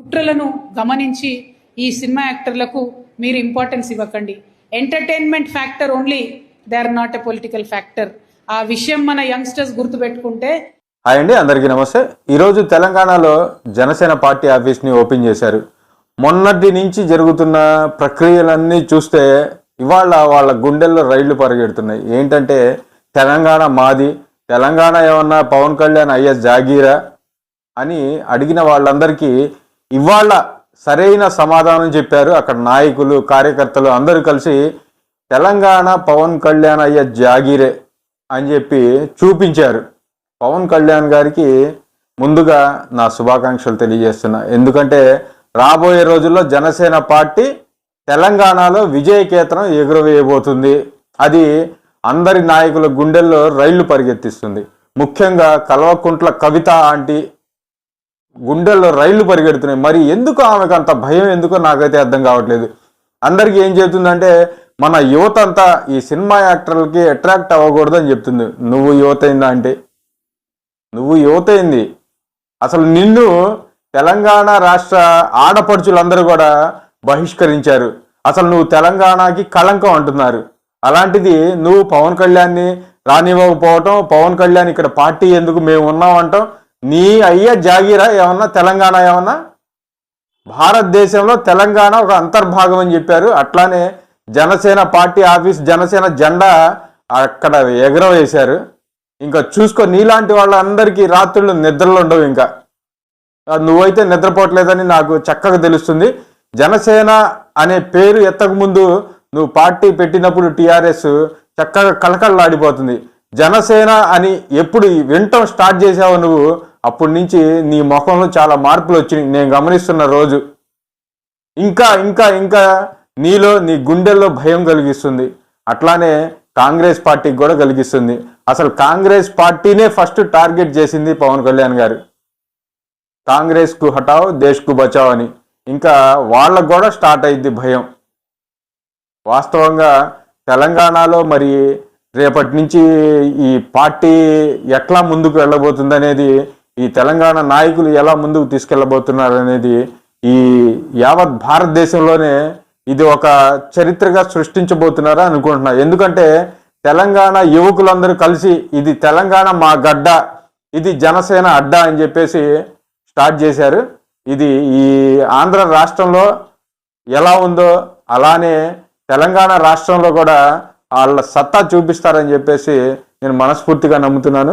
కుట్రలను గమనించి ఈ సినిమా యాక్టర్లకు మీరు ఇంపార్టెన్స్ ఇవ్వకండి. Entertainment factor only, they are not a political factor. ఆ విషయం మన యంగ్స్టర్స్ గుర్తుపెట్టుకుంటే. హాయ్ అండి, అందరికీ నమస్తే. ఈరోజు తెలంగాణలో జనసేన పార్టీ ఆఫీస్ని ఓపెన్ చేశారు. మొన్నటి నుంచి జరుగుతున్న ప్రక్రియలన్నీ చూస్తే ఇవాళ వాళ్ళ గుండెల్లో రైళ్లు పరిగెడుతున్నాయి. ఏంటంటే తెలంగాణ మాది, తెలంగాణ ఏమన్నా పవన్ కళ్యాణ్ అయ్యే జాగీరా అని అడిగిన వాళ్ళందరికీ ఇవాళ సరైన సమాధానం చెప్పారు. అక్కడ నాయకులు, కార్యకర్తలు అందరూ కలిసి తెలంగాణ పవన్ కళ్యాణ్ అయ్యే జాగీరే అని చెప్పి చూపించారు. పవన్ కళ్యాణ్ గారికి ముందుగా నా శుభాకాంక్షలు తెలియజేస్తున్నా. ఎందుకంటే రాబోయే రోజుల్లో జనసేన పార్టీ తెలంగాణలో విజయకేతనం ఎగురవేయబోతుంది. అది అందరి నాయకుల గుండెల్లో రైళ్లు పరిగెత్తిస్తుంది. ముఖ్యంగా కల్వకుంట్ల కవిత ఆంటీ గుండెల్లో రైళ్లు పరిగెడుతున్నాయి. మరి ఎందుకు ఆమెకు అంత భయం, ఎందుకో నాకైతే అర్థం కావట్లేదు. అందరికీ ఏం చెబుతుందంటే మన యువత అంతా ఈ సినిమా యాక్టర్లకి అట్రాక్ట్ అవ్వకూడదని చెప్తుంది. నువ్వు యువత అయిందా అంటే నువ్వు యువత అయింది. అసలు నిన్ను తెలంగాణ రాష్ట్ర ఆడపడుచులందరూ కూడా బహిష్కరించారు. అసలు నువ్వు తెలంగాణకి కళంకం అంటున్నారు. అలాంటిది నువ్వు పవన్ కళ్యాణ్ని రానివ్వకపోవటం, పవన్ కళ్యాణ్ ఇక్కడ పార్టీ ఎందుకు మేము ఉన్నామంటాం, నీ అయ్యే జాగీరా ఏమన్నా తెలంగాణ? ఏమన్నా భారతదేశంలో తెలంగాణ ఒక అంతర్భాగం అని చెప్పారు. అట్లానే జనసేన పార్టీ ఆఫీస్, జనసేన జెండా అక్కడ ఎగరవేశారు. ఇంకా చూసుకో, నీలాంటి వాళ్ళందరికీ రాత్రులు నిద్రలు ఉండవు. ఇంకా నువ్వైతే నిద్రపోవట్లేదని నాకు చక్కగా తెలుస్తుంది. జనసేన అనే పేరు ఎత్తకముందు నువ్వు పార్టీ పెట్టినప్పుడు టీఆర్ఎస్ చక్కగా కలకళ్ళాడిపోతుంది. జనసేన అని ఎప్పుడు వినటం స్టార్ట్ చేసావు నువ్వు, అప్పటి నుంచి నీ ముఖంలో చాలా మార్పులు వచ్చినాయి నేను గమనిస్తున్న రోజు. ఇంకా ఇంకా ఇంకా నీలో, నీ గుండెల్లో భయం కలిగిస్తుంది. అట్లానే కాంగ్రెస్ పార్టీకి కూడా కలిగిస్తుంది. అసలు కాంగ్రెస్ పార్టీనే ఫస్ట్ టార్గెట్ చేసింది పవన్ కళ్యాణ్ గారు. కాంగ్రెస్కు హటావ్ దేశ్కు బచావ్ అని. ఇంకా వాళ్ళకు కూడా స్టార్ట్ అయింది భయం. వాస్తవంగా తెలంగాణలో మరి రేపటి నుంచి ఈ పార్టీ ఎట్లా ముందుకు వెళ్ళబోతుంది అనేది, ఈ తెలంగాణ నాయకులు ఎలా ముందుకు తీసుకెళ్ళబోతున్నారు అనేది ఈ యావత్ భారతదేశంలోనే ఇది ఒక చరిత్రగా సృష్టించబోతున్నారా అనుకుంటున్నా. ఎందుకంటే తెలంగాణ యువకులందరూ కలిసి ఇది తెలంగాణ మా గడ్డ, ఇది జనసేన అడ్డా అని చెప్పేసి స్టార్ట్ చేశారు. ఇది ఈ ఆంధ్ర రాష్ట్రంలో ఎలా ఉందో అలానే తెలంగాణ రాష్ట్రంలో కూడా వాళ్ళ సత్తా చూపిస్తారని చెప్పేసి నేను మనస్ఫూర్తిగా నమ్ముతున్నాను.